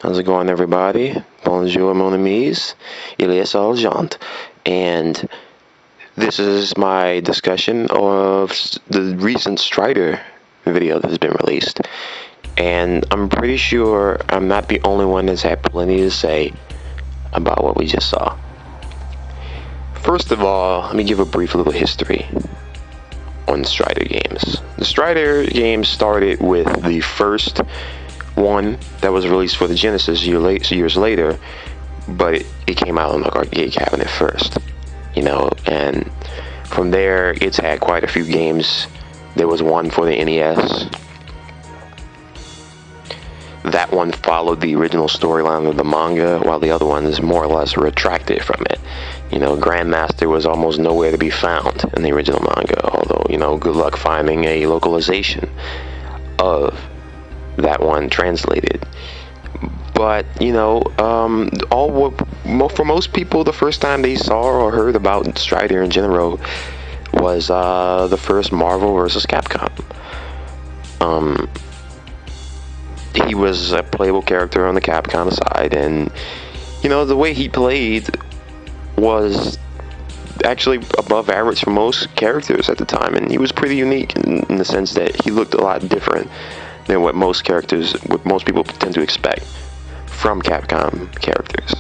How's it going, everybody? Bonjour, mon amis. Il est Argent. And this is my discussion of the recent Strider video that has been released. And I'm pretty sure I'm not the only one that's had plenty to say about what we just saw. First of all, let me give a brief little history on Strider games. The Strider games started with the first one that was released for the Genesis years later, but it came out on the arcade cabinet first, and from there it's had quite a few games. There was one for the NES. That one followed the original storyline of the manga, while the other one is more or less retracted from it. Grandmaster was almost nowhere to be found in the original manga, although, good luck finding a localization of that one translated. But, for most people, the first time they saw or heard about Strider in general was the first Marvel vs. Capcom. He was a playable character on the Capcom side, and the way he played was actually above average for most characters at the time, and he was pretty unique in the sense that he looked a lot different than what most people tend to expect from Capcom characters.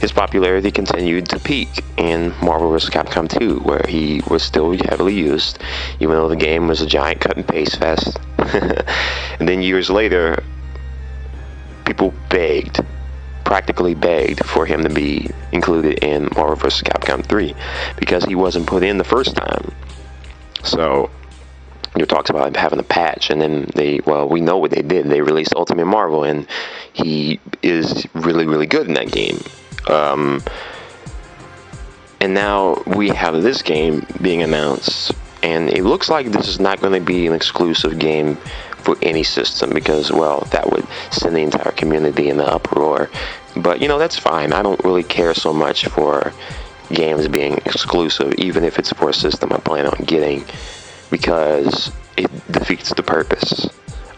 His popularity continued to peak in Marvel vs. Capcom 2, where he was still heavily used, even though the game was a giant cut and paste fest. And then years later, people practically begged for him to be included in Marvel vs. Capcom 3 because he wasn't put in the first time. So there talks about him having a patch, and then we know what they did. They released Ultimate Marvel, and he is really, really good in that game. And now we have this game being announced, and it looks like this is not going to be an exclusive game for any system because, that would send the entire community in the uproar. But, that's fine. I don't really care so much for games being exclusive, even if it's for a system I plan on getting, because it defeats the purpose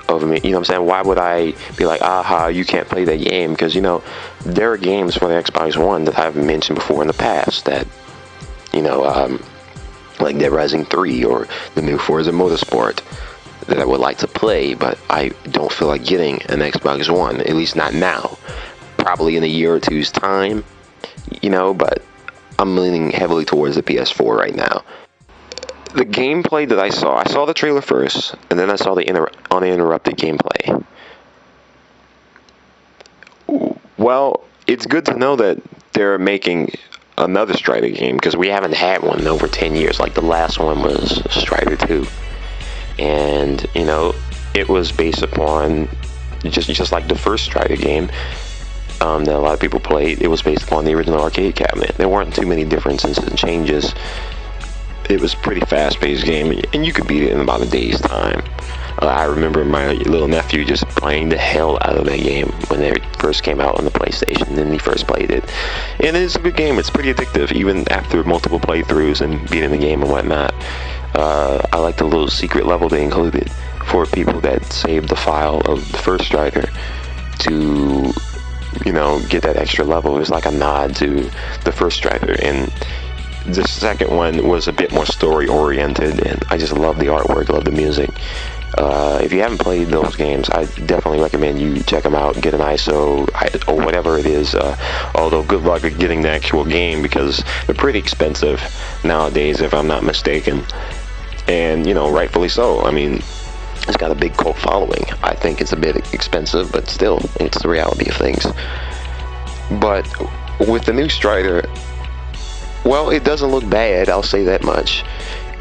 of me. You know what I'm saying? Why would I be like, aha, you can't play that game? Because, there are games for the Xbox One that I've mentioned before in the past that, like Dead Rising 3 or the new Forza Motorsport, that I would like to play, but I don't feel like getting an Xbox One, at least not now. Probably in a year or two's time, but I'm leaning heavily towards the PS4 right now. The gameplay that I saw the trailer first, and then I saw the uninterrupted gameplay. Well, it's good to know that they're making another Strider game, because we haven't had one in over 10 years. Like, the last one was Strider 2. And, it was based upon, just like the first Strider game that a lot of people played, it was based upon the original arcade cabinet. There weren't too many differences and changes. It was a pretty fast-paced game, and you could beat it in about a day's time. I remember my little nephew just playing the hell out of that game when it first came out on the PlayStation, and then he first played it. And it's a good game. It's pretty addictive, even after multiple playthroughs and beating the game and whatnot. I like the little secret level they included for people that saved the file of the first Strider to, get that extra level. It was like a nod to the first Strider, and the second one was a bit more story-oriented, and I just love the artwork, love the music. If you haven't played those games, I definitely recommend you check them out, get an ISO, or whatever it is, although good luck at getting the actual game, because they're pretty expensive nowadays, if I'm not mistaken. And, rightfully so. I mean, it's got a big cult following. I think it's a bit expensive, but still, it's the reality of things. But with the new Strider, it doesn't look bad, I'll say that much.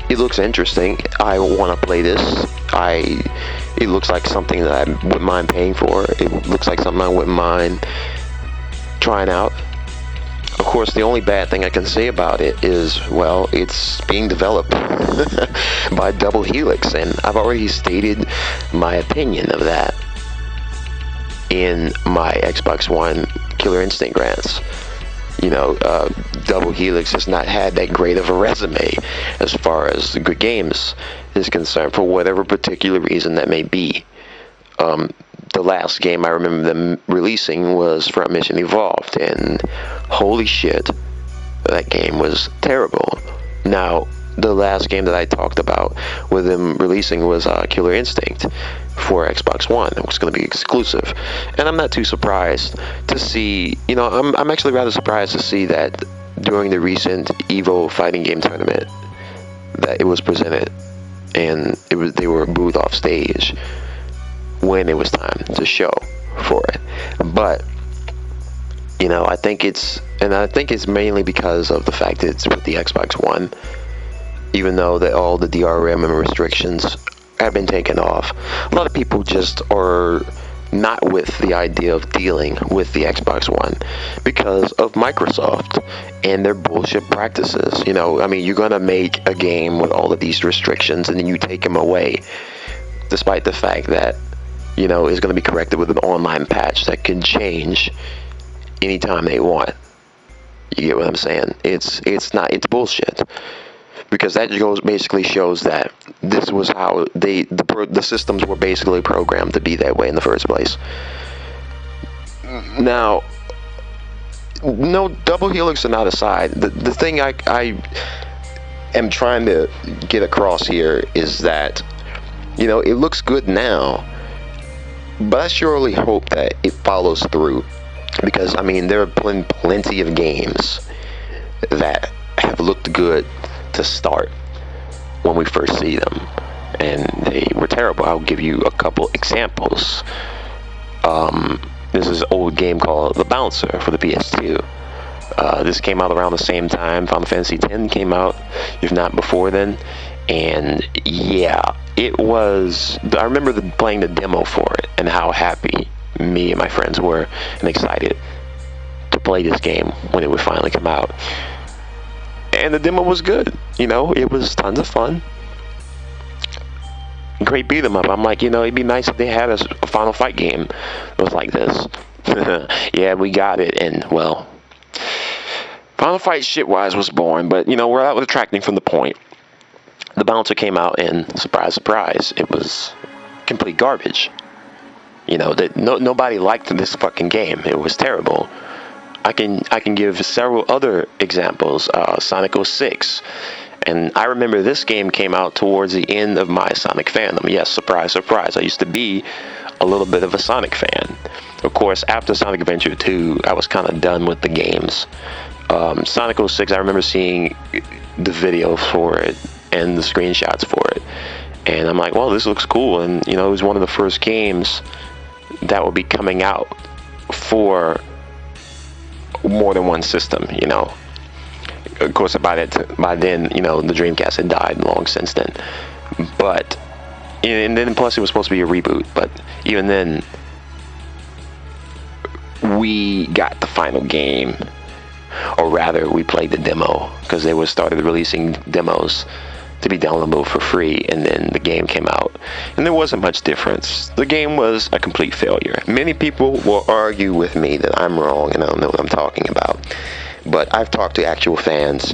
It looks interesting. I want to play this. It looks like something that I wouldn't mind paying for. It looks like something I wouldn't mind trying out. Of course, the only bad thing I can say about it is, it's being developed by Double Helix, and I've already stated my opinion of that in my Xbox One Killer Instinct rants. Double Helix has not had that great of a resume as far as the good games is concerned, for whatever particular reason that may be. the last game I remember them releasing was Front Mission Evolved, and holy shit, that game was terrible. Now, the last game that I talked about with them releasing was Killer Instinct for Xbox One. It was going to be exclusive, and I'm not too surprised to see. I'm actually rather surprised to see that during the recent Evo fighting game tournament that it was presented, and they were booed off stage when it was time to show for it. But I think it's mainly because of the fact that it's with the Xbox One, even though that all the DRM and restrictions have been taken off. A lot of people just are not with the idea of dealing with the Xbox One because of Microsoft and their bullshit practices. You're gonna make a game with all of these restrictions and then you take them away, despite the fact that it's going to be corrected with an online patch that can change anytime they want. You get what I'm saying? It's bullshit, because that basically shows that this was how the systems were basically programmed to be that way in the first place. Now, no, double helix or not aside, the thing I am trying to get across here is that it looks good now, but I surely hope that it follows through, because there have been plenty of games that have looked good to start when we first see them, and they were terrible. I'll give you a couple examples. This is an old game called The Bouncer for the PS2. This came out around the same time Final Fantasy X came out, if not before then. And yeah, it was. I remember playing the demo for it and how happy me and my friends were and excited to play this game when it would finally come out. And the demo was good. It was tons of fun. Great beat 'em up. I'm like, it'd be nice if they had a Final Fight game that was like this. Yeah, we got it. And well, Final Fight shit-wise was boring, but we're out retracting from the point. The Bouncer came out, and surprise, surprise, it was complete garbage. That nobody liked this fucking game. It was terrible. I can give several other examples. Sonic 06, and I remember this game came out towards the end of my Sonic fandom. Yes, surprise, surprise. I used to be a little bit of a Sonic fan. Of course, after Sonic Adventure 2, I was kind of done with the games. Sonic 06, I remember seeing the video for it and the screenshots for it, and I'm like, well, this looks cool. And it was one of the first games that would be coming out for more than one system. Of course, by then, the Dreamcast had died long since then. But and then plus it was supposed to be a reboot. But even then, we got the final game, or rather, we played the demo, because they started releasing demos to be downloadable for free, and then the game came out, and there wasn't much difference. The game was a complete failure. Many people will argue with me that I'm wrong and I don't know what I'm talking about, but I've talked to actual fans,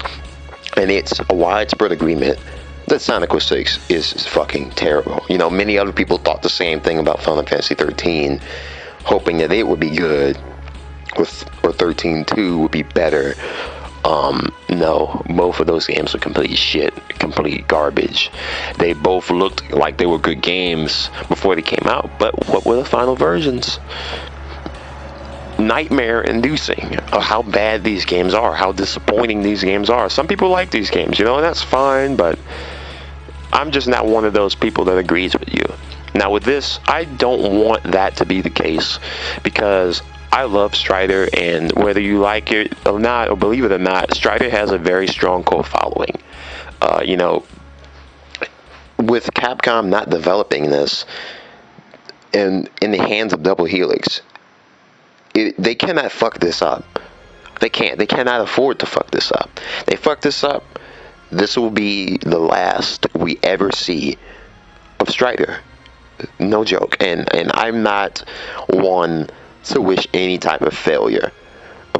and it's a widespread agreement that Sonic 06 is fucking terrible. Many other people thought the same thing about Final Fantasy 13, hoping that it would be good, or 13-2 would be better. No, both of those games were complete shit, complete garbage. They both looked like they were good games before they came out, but what were the final versions? Nightmare inducing of how bad these games are, how disappointing these games are. Some people like these games, and that's fine, but I'm just not one of those people that agrees with you. Now with this, I don't want that to be the case, because I love Strider, and whether you like it or not, or believe it or not, Strider has a very strong cult following. With Capcom not developing this in the hands of Double Helix, they cannot fuck this up. They can't. They cannot afford to fuck this up. They fuck this up, this will be the last we ever see of Strider. No joke. And I'm not one to wish any type of failure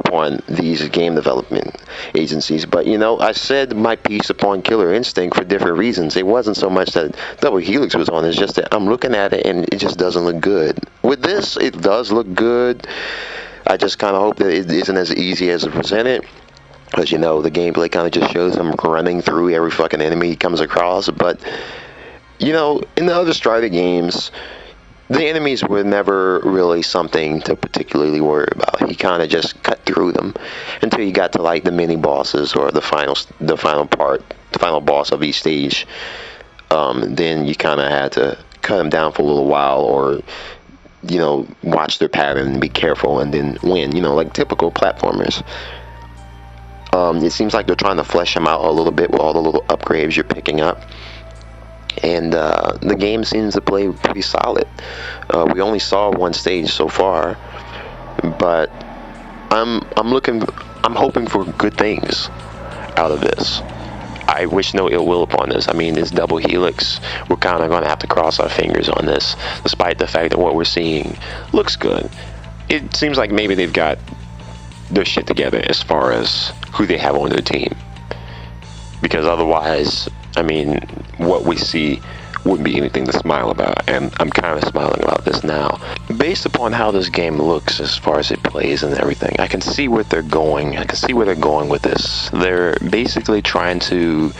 upon these game development agencies. But you know, I said my piece upon Killer Instinct for different reasons. It wasn't so much that Double Helix was on, it's just that I'm looking at it and it just doesn't look good. With this, it does look good. I just kind of hope that it isn't as easy as it presented. Because, you know, the gameplay kind of just shows him running through every fucking enemy he comes across. But, you know, in the other Strider games, the enemies were never really something to particularly worry about. He kind of just cut through them until you got to, like, the mini bosses or the final boss of each stage. Then you kind of had to cut him down for a little while, or, you know, watch their pattern and be careful and then win, you know, like typical platformers. It seems like they're trying to flesh him out a little bit with all the little upgrades you're picking up. And the game seems to play pretty solid. We only saw one stage so far, but I'm hoping for good things out of this. I wish no ill will upon this. I mean, this Double Helix, we're kind of going to have to cross our fingers on this, despite the fact that what we're seeing looks good. It seems like maybe they've got their shit together as far as who they have on their team. Because otherwise, I mean, what we see wouldn't be anything to smile about, and I'm kind of smiling about this now. Based upon how this game looks as far as it plays and everything, I can see where they're going. I can see where they're going with this. They're basically trying to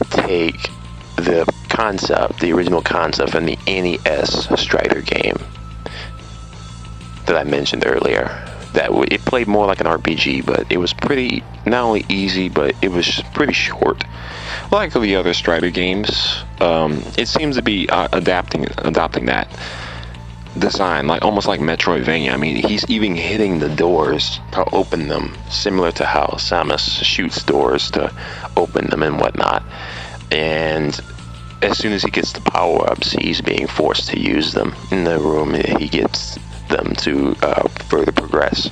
take the concept, the original concept from the NES Strider game that I mentioned earlier. That it played more like an RPG, but it was pretty, not only easy, but it was pretty short. Like the other Strider games, it seems to be adopting that design, like almost like Metroidvania. I mean, he's even hitting the doors to open them, similar to how Samus shoots doors to open them and whatnot. And as soon as he gets the power-ups, he's being forced to use them in the room he gets them to further progress.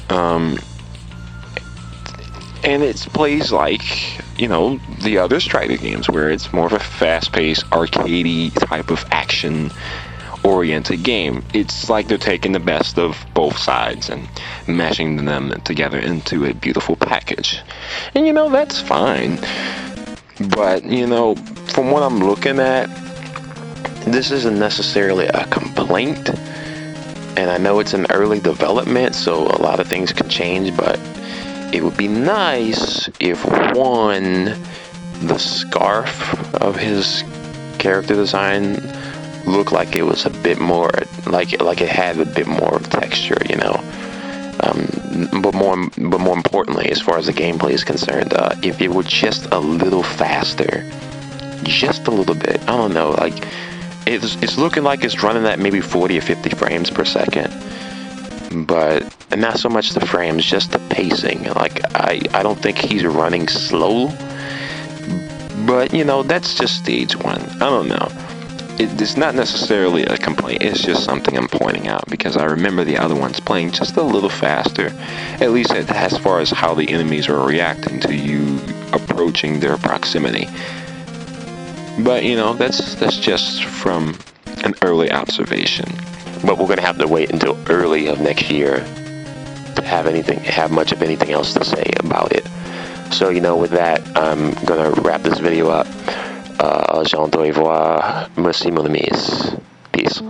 And it plays like, you know, the other Strider games, where it's more of a fast-paced, arcadey type of action-oriented game. It's like they're taking the best of both sides and mashing them together into a beautiful package. And, you know, that's fine. But, you know, from what I'm looking at, this isn't necessarily a complaint. And I know it's in early development, so a lot of things can change, but it would be nice if, one, the scarf of his character design looked like it was a bit more, like it had a bit more texture, you know. But more importantly, as far as the gameplay is concerned, if it were just a little faster, just a little bit, I don't know, like, it's looking like it's running at maybe 40 or 50 frames per second. But not so much the frames, just the pacing. Like, I don't think he's running slow. But, you know, that's just stage one. I don't know. It's not necessarily a complaint. It's just something I'm pointing out, because I remember the other ones playing just a little faster. At least as far as how the enemies are reacting to you approaching their proximity. But, you know, that's just from an early observation. But we're going to have to wait until early of next year to have much of anything else to say about it. So, you know, with that, I'm going to wrap this video up. J'en dois voir. Merci, mon amis. Peace.